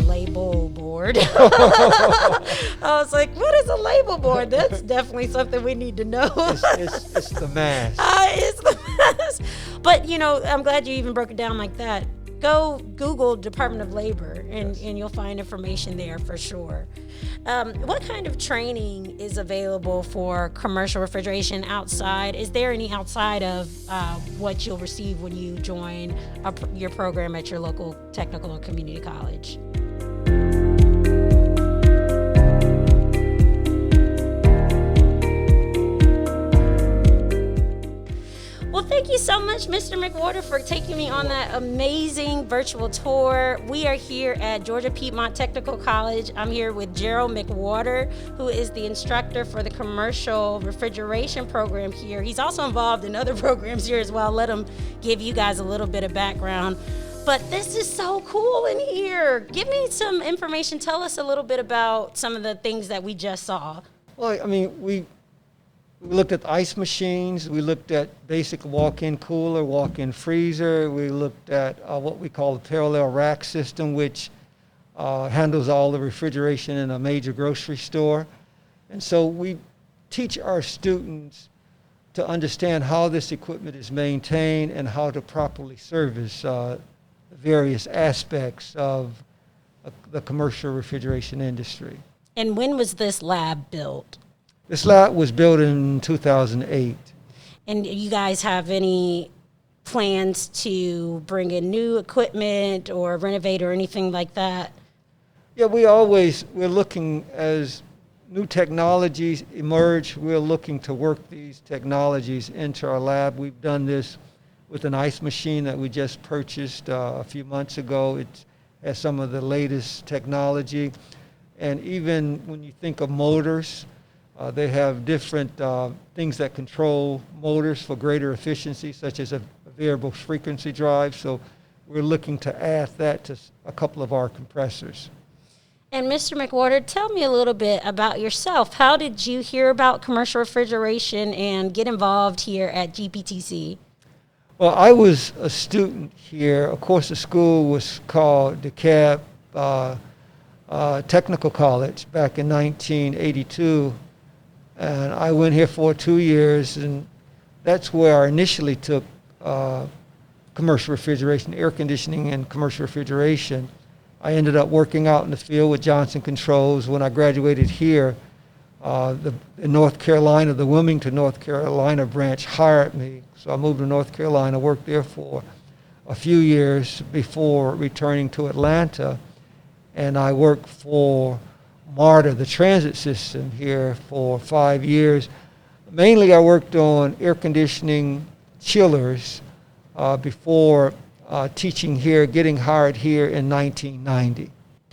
label board. I was like, what is a label board? That's definitely something we need to know. It's the mass. It's the mass. But, I'm glad you even broke it down like that. Go Google Department of Labor, and you'll find information there for sure. What kind of training is available for commercial refrigeration outside? Is there any outside of what you'll receive when you join your program at your local technical and community college? Well, thank you so much, Mr. McWhorter, for taking me on that amazing virtual tour. We are here at Georgia Piedmont Technical College. I'm here with Gerald McWhorter, who is the instructor for the commercial refrigeration program here. He's also involved in other programs here as well. Let him give you guys a little bit of background. But this is so cool in here. Give me some information. Tell us a little bit about some of the things that we just saw. Well, I mean, we looked at ice machines. We looked at basic walk-in cooler, walk-in freezer. We looked at what we call the parallel rack system, which handles all the refrigeration in a major grocery store. And so we teach our students to understand how this equipment is maintained and how to properly service the various aspects of the commercial refrigeration industry. And when was this lab built? This lab was built in 2008. And you guys have any plans to bring in new equipment or renovate or anything like that? Yeah, we're looking as new technologies emerge, we're looking to work these technologies into our lab. We've done this with an ice machine that we just purchased a few months ago. It has some of the latest technology. And even when you think of motors, they have different things that control motors for greater efficiency, such as a variable frequency drive. So we're looking to add that to a couple of our compressors. And Mr. McWhorter, tell me a little bit about yourself. How did you hear about commercial refrigeration and get involved here at GPTC? Well, I was a student here. Of course, the school was called DeKalb Technical College back in 1982. And I went here for 2 years, and that's where I initially took commercial refrigeration, air conditioning and commercial refrigeration. I ended up working out in the field with Johnson Controls. When I graduated here, in North Carolina, the Wilmington, North Carolina branch hired me. So I moved to North Carolina, worked there for a few years before returning to Atlanta. And I worked for MARTA, the transit system, here for 5 years. Mainly I worked on air conditioning chillers before teaching here, getting hired here in 1990.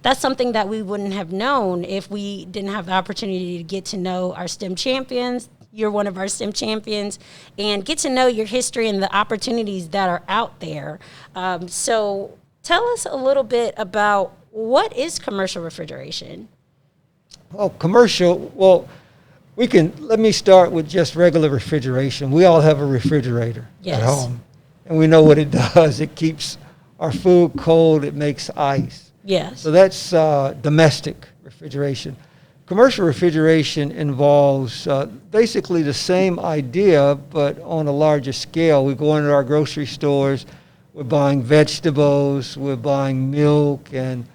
That's something that we wouldn't have known if we didn't have the opportunity to get to know our STEM champions. You're one of our STEM champions, and get to know your history and the opportunities that are out there. So tell us a little bit about what is commercial refrigeration? Well, let me start with just regular refrigeration. We all have a refrigerator at home, and we know what it does. It keeps our food cold, it makes ice. Yes. So that's domestic refrigeration. Commercial refrigeration involves basically the same idea, but on a larger scale. We go into our grocery stores, we're buying vegetables, we're buying milk and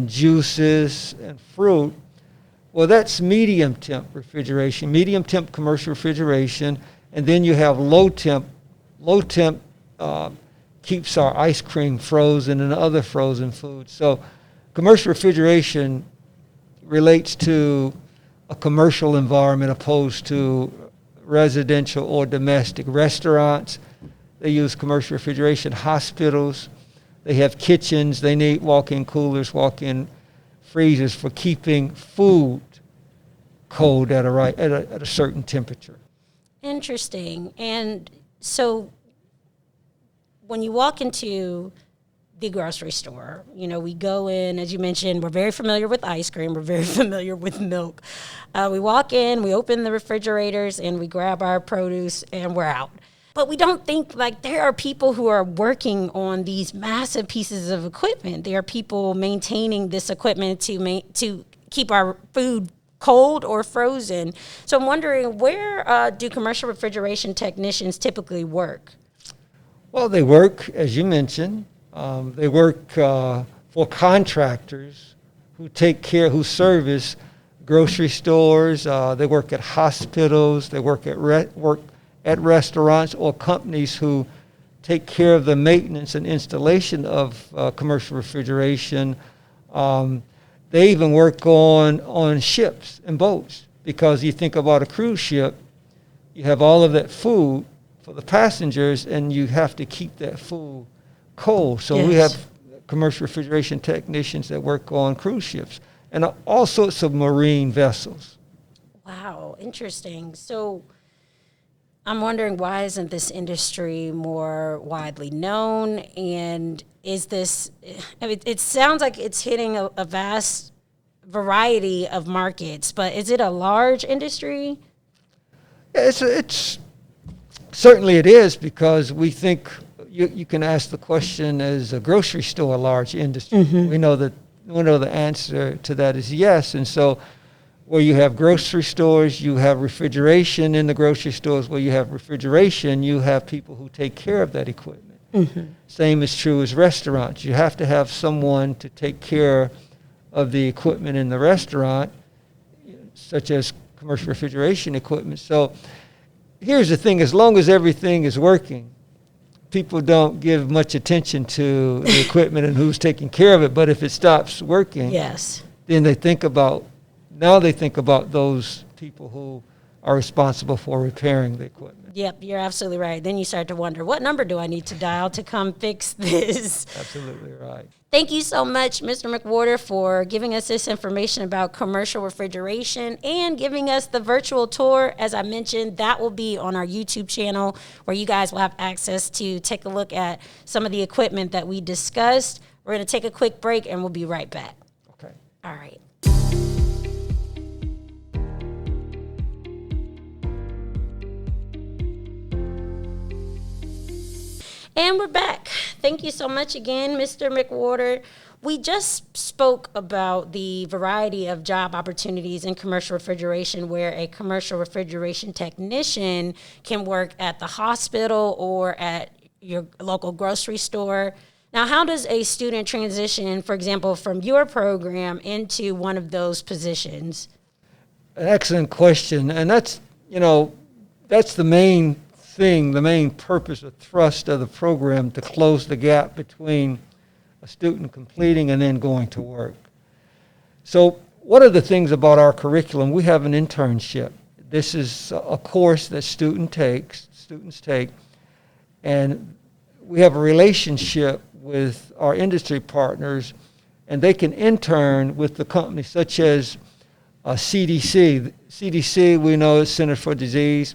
juices and fruit. Well, that's medium temp refrigeration, medium temp commercial refrigeration, and then you have low temp. Low temp keeps our ice cream frozen and other frozen foods. So commercial refrigeration relates to a commercial environment opposed to residential or domestic. Restaurants, they use commercial refrigeration. Hospitals, they have kitchens, they need walk-in coolers, walk-in freezers for keeping food cold at a certain temperature. Interesting. And so when you walk into the grocery store, we go in, as you mentioned, we're very familiar with ice cream, we're very familiar with milk. We walk in, we open the refrigerators, and we grab our produce, and we're out. But we don't think like there are people who are working on these massive pieces of equipment. There are people maintaining this equipment to keep our food cold or frozen. So I'm wondering, where do commercial refrigeration technicians typically work? Well, they work, as you mentioned, they work for contractors who service grocery stores. They work at hospitals. They work at restaurants, or companies who take care of the maintenance and installation of commercial refrigeration. They even work on ships and boats, because you think about a cruise ship, you have all of that food for the passengers, and you have to keep that food cold. So Yes. we have commercial refrigeration technicians that work on cruise ships and all sorts of marine vessels. Wow, interesting. So I'm wondering, why isn't this industry more widely known? And is this, I mean, it sounds like it's hitting a vast variety of markets, but is it a large industry? It's certainly it is, because we think you can ask the question, is a grocery store a large industry? Mm-hmm. We know the answer to that is yes. And so where you have grocery stores, you have refrigeration in the grocery stores. Where you have refrigeration, you have people who take care of that equipment. Mm-hmm. Same is true as restaurants. You have to have someone to take care of the equipment in the restaurant, such as commercial refrigeration equipment. So here's the thing, as long as everything is working, people don't give much attention to the equipment and who's taking care of it. But if it stops working, Yes. then they think about those people who are responsible for repairing the equipment. Yep, you're absolutely right. Then you start to wonder, what number do I need to dial to come fix this? Absolutely right. Thank you so much, Mr. McWhorter, for giving us this information about commercial refrigeration and giving us the virtual tour. As I mentioned, that will be on our YouTube channel, where you guys will have access to take a look at some of the equipment that we discussed. We're going to take a quick break, and we'll be right back. Okay. All right. And we're back. Thank you so much again, Mr. McWhorter. We just spoke about the variety of job opportunities in commercial refrigeration, where a commercial refrigeration technician can work at the hospital or at your local grocery store. Now, how does a student transition, for example, from your program into one of those positions? An excellent question. And that's the main thing, the main purpose or thrust of the program, to close the gap between a student completing and then going to work. So one of the things about our curriculum, we have an internship. This is a course that students take, and we have a relationship with our industry partners, and they can intern with the company, such as CDC. CDC, we know, is Center for Disease.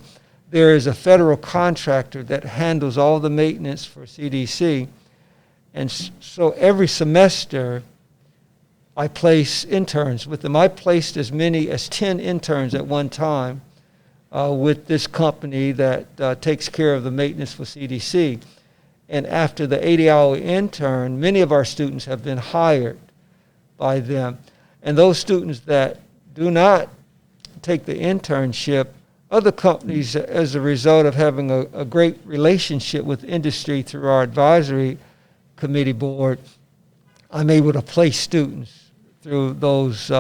There is a federal contractor that handles all the maintenance for CDC. And so every semester, I place interns with them. I placed as many as 10 interns at one time with this company that takes care of the maintenance for CDC. And after the 80-hour intern, many of our students have been hired by them. And those students that do not take the internship, other companies, as a result of having a great relationship with industry through our advisory committee board, I'm able to place students through those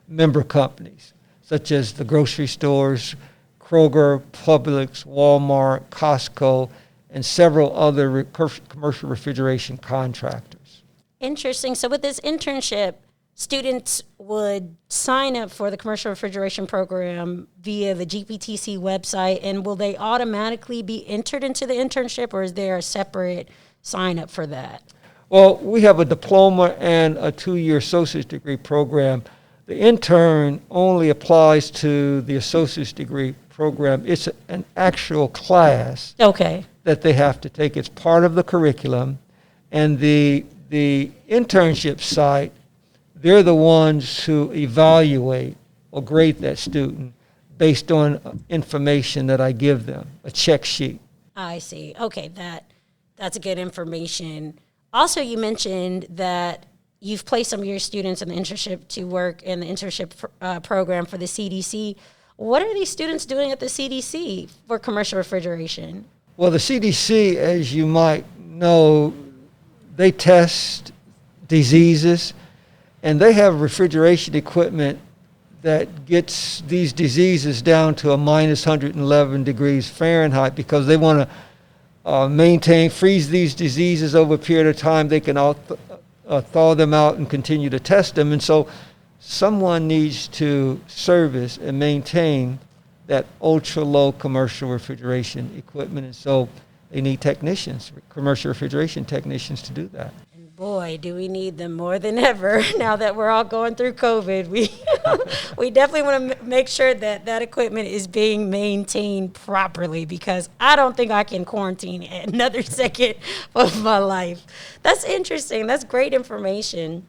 member companies, such as the grocery stores, Kroger, Publix, Walmart, Costco, and several other commercial refrigeration contractors. Interesting. So with this internship, students would sign up for the commercial refrigeration program via the GPTC website, and will they automatically be entered into the internship, or is there a separate sign up for that? Well, we have a diploma and a 2-year associate's degree program. The intern only applies to the associate's degree program. It's an actual class Okay. that they have to take. It's part of the curriculum. And the internship site, they're the ones who evaluate or grade that student based on information that I give them, a check sheet. I see. Okay, that's a good information. Also, you mentioned that you've placed some of your students in the internship to work in the internship program for the CDC. What are these students doing at the CDC for commercial refrigeration? Well, the CDC, as you might know, they test diseases, and they have refrigeration equipment that gets these diseases down to a minus 111 degrees Fahrenheit because they want to freeze these diseases over a period of time. They can thaw them out and continue to test them. And so someone needs to service and maintain that ultra-low commercial refrigeration equipment. And so they need technicians, commercial refrigeration technicians, to do that. And boy, do we need them more than ever now that we're all going through COVID. We definitely want to make sure that that equipment is being maintained properly, because I don't think I can quarantine another second of my life. That's interesting. That's great information.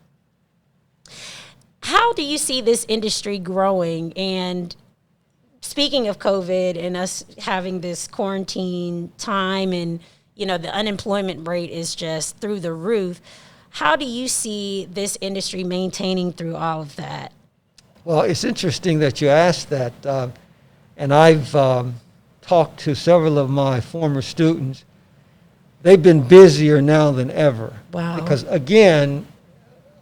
How do you see this industry growing? And speaking of COVID and us having this quarantine time, and the unemployment rate is just through the roof, how do you see this industry maintaining through all of that? Well, it's interesting that you asked that, and I've talked to several of my former students. They've been busier now than ever. Wow. Because, again,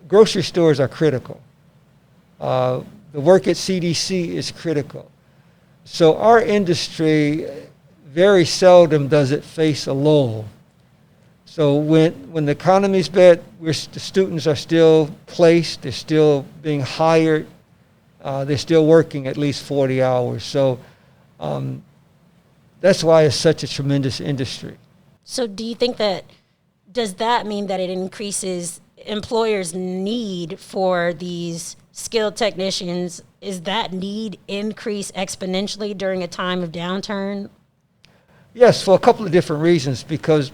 grocery stores are critical. The work at CDC is critical. So our industry, very seldom does it face a lull. So when the economy's bad, the students are still placed, they're still being hired, they're still working at least 40 hours. So that's why it's such a tremendous industry. So do you think does that mean that it increases employers' need for these skilled technicians? Is that need increase exponentially during a time of downturn? Yes, for a couple of different reasons, because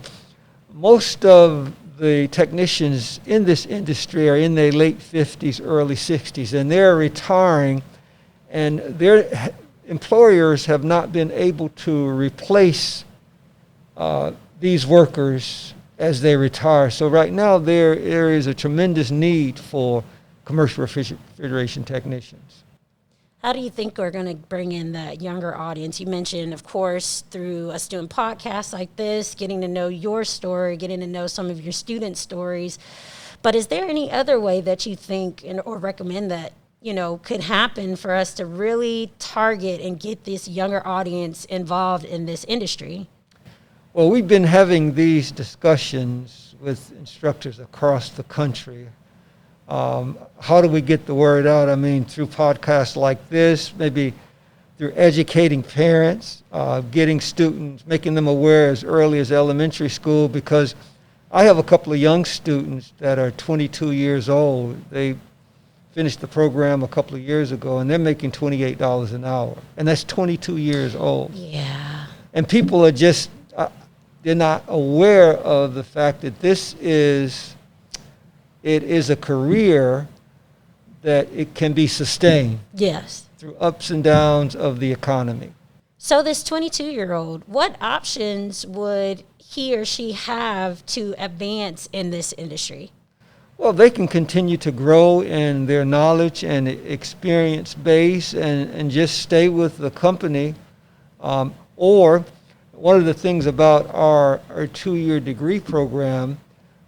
most of the technicians in this industry are in their late 50s, early 60s, and they're retiring, and their employers have not been able to replace these workers as they retire. So right now there is a tremendous need for commercial refrigeration technicians. How do you think we're going to bring in that younger audience? You mentioned, of course, through us doing podcasts like this, getting to know your story, getting to know some of your students' stories. But is there any other way that you think or recommend that, could happen for us to really target and get this younger audience involved in this industry? Well, we've been having these discussions with instructors across the country. How do we get the word out? I mean, through podcasts like this, maybe through educating parents, getting students, making them aware as early as elementary school, because I have a couple of young students that are 22 years old. They finished the program a couple of years ago, and they're making $28 an hour, and that's 22 years old. Yeah. And people are just, they're not aware of the fact that it is a career that it can be sustained. Yes. Through ups and downs of the economy. So this 22-year-old, what options would he or she have to advance in this industry? Well, they can continue to grow in their knowledge and experience base and just stay with the company. Or one of the things about our 2-year degree program,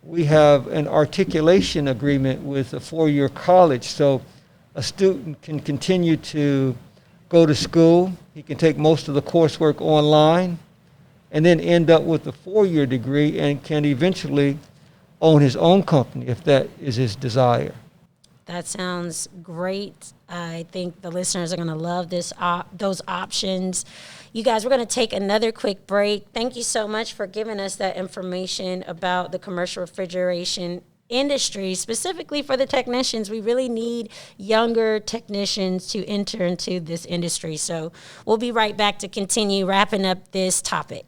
we have an articulation agreement with a 4-year college. So a student can continue to go to school. He can take most of the coursework online and then end up with a 4-year degree and can eventually own his own company if that is his desire. That sounds great. I think the listeners are going to love those options. You guys, we're going to take another quick break. Thank you so much for giving us that information about the commercial refrigeration industry, specifically for the technicians. We really need younger technicians to enter into this industry. So we'll be right back to continue wrapping up this topic.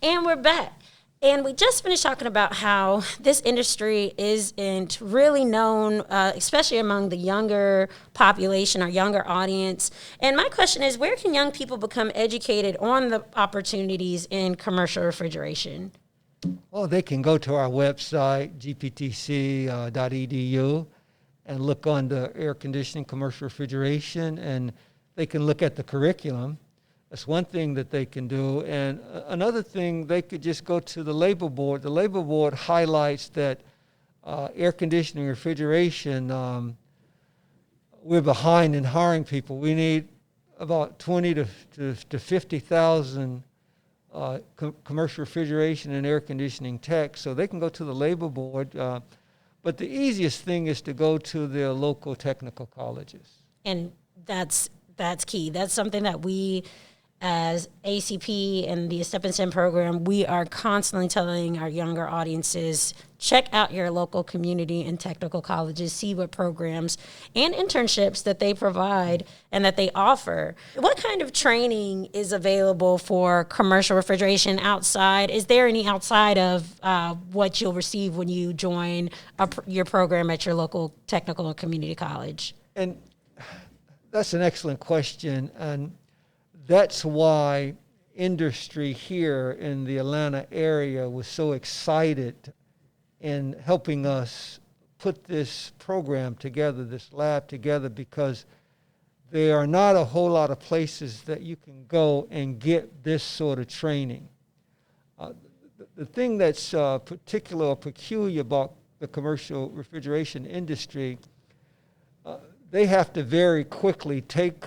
And we're back. And we just finished talking about how this industry isn't really known, especially among the younger population or younger audience. And my question is, where can young people become educated on the opportunities in commercial refrigeration? Well, they can go to our website, gptc.edu, and look on the air conditioning, commercial refrigeration, and they can look at the curriculum. That's one thing that they can do. And another thing, they could just go to the labor board. The labor board highlights that air conditioning, refrigeration, we're behind in hiring people. We need about 20 to 50,000 commercial refrigeration and air conditioning techs. So they can go to the labor board. But the easiest thing is to go to their local technical colleges. And that's key. That's something that we, as ACP and the Step and STEM program, we are constantly telling our younger audiences, check out your local community and technical colleges, see what programs and internships that they provide and that they offer. What kind of training is available for commercial refrigeration outside? Is there any outside of what you'll receive when you join your program at your local technical and community college? And that's an excellent question, and that's why industry here in the Atlanta area was so excited in helping us put this program together, this lab together, because there are not a whole lot of places that you can go and get this sort of training. The thing that's particular or peculiar about the commercial refrigeration industry, they have to very quickly take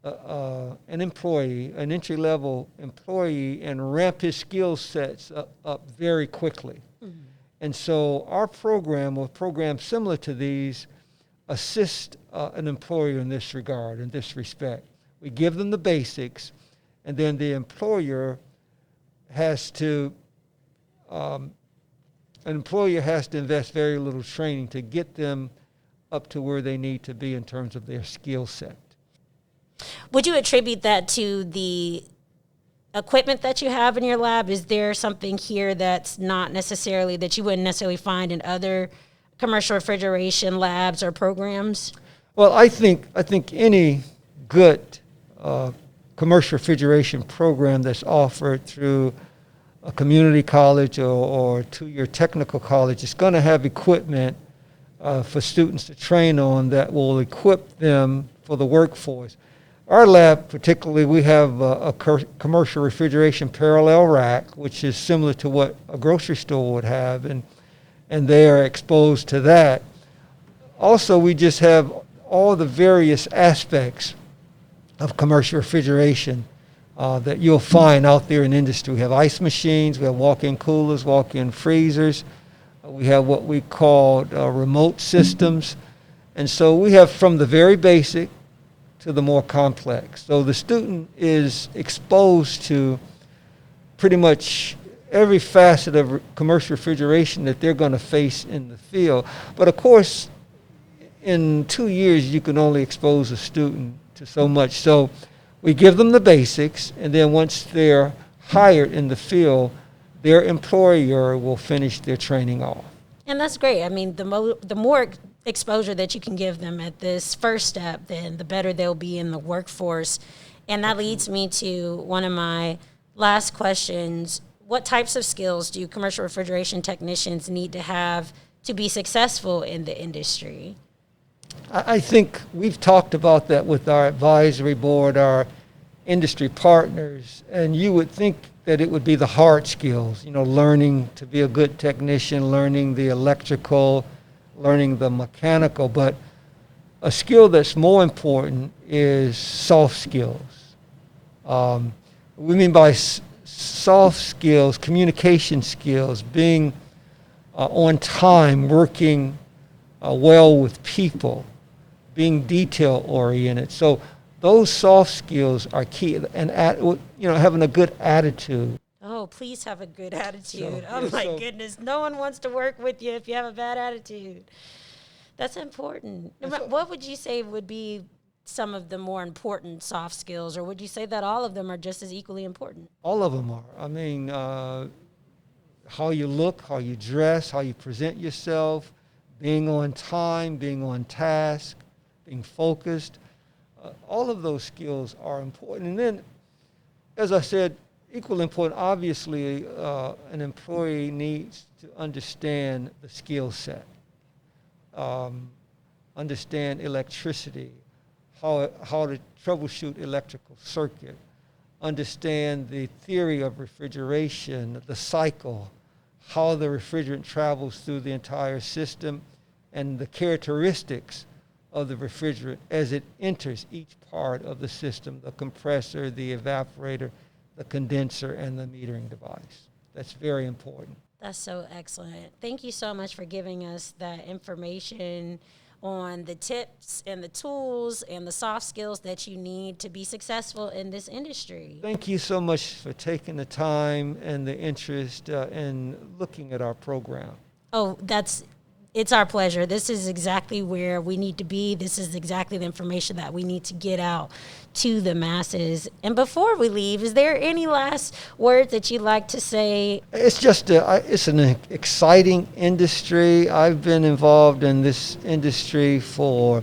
an employee, an entry-level employee, and ramp his skill sets up very quickly. Mm-hmm. And so our program, or programs similar to these, assist an employer in this regard, in this respect. We give them the basics, and then the employer has to, invest very little training to get them up to where they need to be in terms of their skill set. Would you attribute that to the equipment that you have in your lab? Is there something here that's not necessarily, that you wouldn't necessarily find in other commercial refrigeration labs or programs? Well, I think any good commercial refrigeration program that's offered through a community college or two-year technical college is going to have equipment for students to train on that will equip them for the workforce. Our lab, particularly, we have a commercial refrigeration parallel rack, which is similar to what a grocery store would have, and they are exposed to that. Also, we just have all the various aspects of commercial refrigeration that you'll find out there in industry. We have ice machines, we have walk-in coolers, walk-in freezers, we have what we call remote systems, and so we have from the very basic to the more complex. So the student is exposed to pretty much every facet of commercial refrigeration that they're going to face in the field. But of course, in 2 years, you can only expose a student to so much. So we give them the basics, and then once they're hired in the field, their employer will finish their training off. And that's great. I mean, the more exposure that you can give them at this first step, then the better they'll be in the workforce. And that leads me to one of my last questions. What types of skills do commercial refrigeration technicians need to have to be successful in the industry? I think we've talked about that with our advisory board, our industry partners, and you would think that it would be the hard skills, learning to be a good technician, learning the electrical, learning the mechanical, but a skill that's more important is soft skills. We mean by soft skills, communication skills, being on time, working well with people, being detail-oriented. So those soft skills are key, and having a good attitude. Oh, please have a good attitude. Goodness. No one wants to work with you if you have a bad attitude. That's important. What would you say would be some of the more important soft skills, or would you say that all of them are just as equally important? All of them are. I mean, how you look, how you dress, how you present yourself, being on time, being on task, being focused. All of those skills are important. And then, as I said, equally important, obviously, an employee needs to understand the skill set, understand electricity, how to troubleshoot electrical circuit, understand the theory of refrigeration, the cycle, how the refrigerant travels through the entire system, and the characteristics of the refrigerant as it enters each part of the system, the compressor, the evaporator, the condenser, and the metering device. That's very important. That's so excellent. Thank you so much for giving us that information on the tips and the tools and the soft skills that you need to be successful in this industry. Thank you so much for taking the time and the interest in looking at our program. Oh, it's our pleasure. This is exactly where we need to be. This is exactly the information that we need to get out to the masses. And before we leave, is there any last words that you'd like to say? It's just it's an exciting industry. I've been involved in this industry for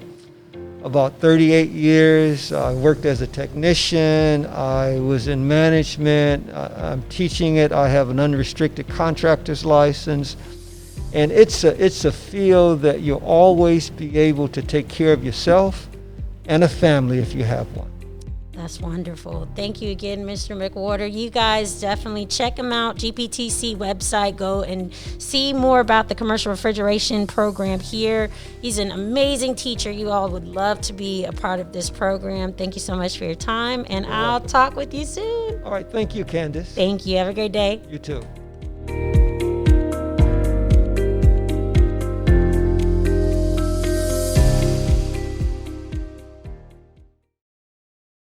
about 38 years. I worked as a technician. I was in management. I'm teaching it. I have an unrestricted contractor's license. And it's a field that you'll always be able to take care of yourself and a family if you have one. That's wonderful. Thank you again, Mr. McWhorter. You guys definitely check him out. GPTC website. Go and see more about the commercial refrigeration program here. He's an amazing teacher. You all would love to be a part of this program. Thank you so much for your time, and I'll talk with you soon. All right. Thank you, Candace. Thank you. Have a great day. You too.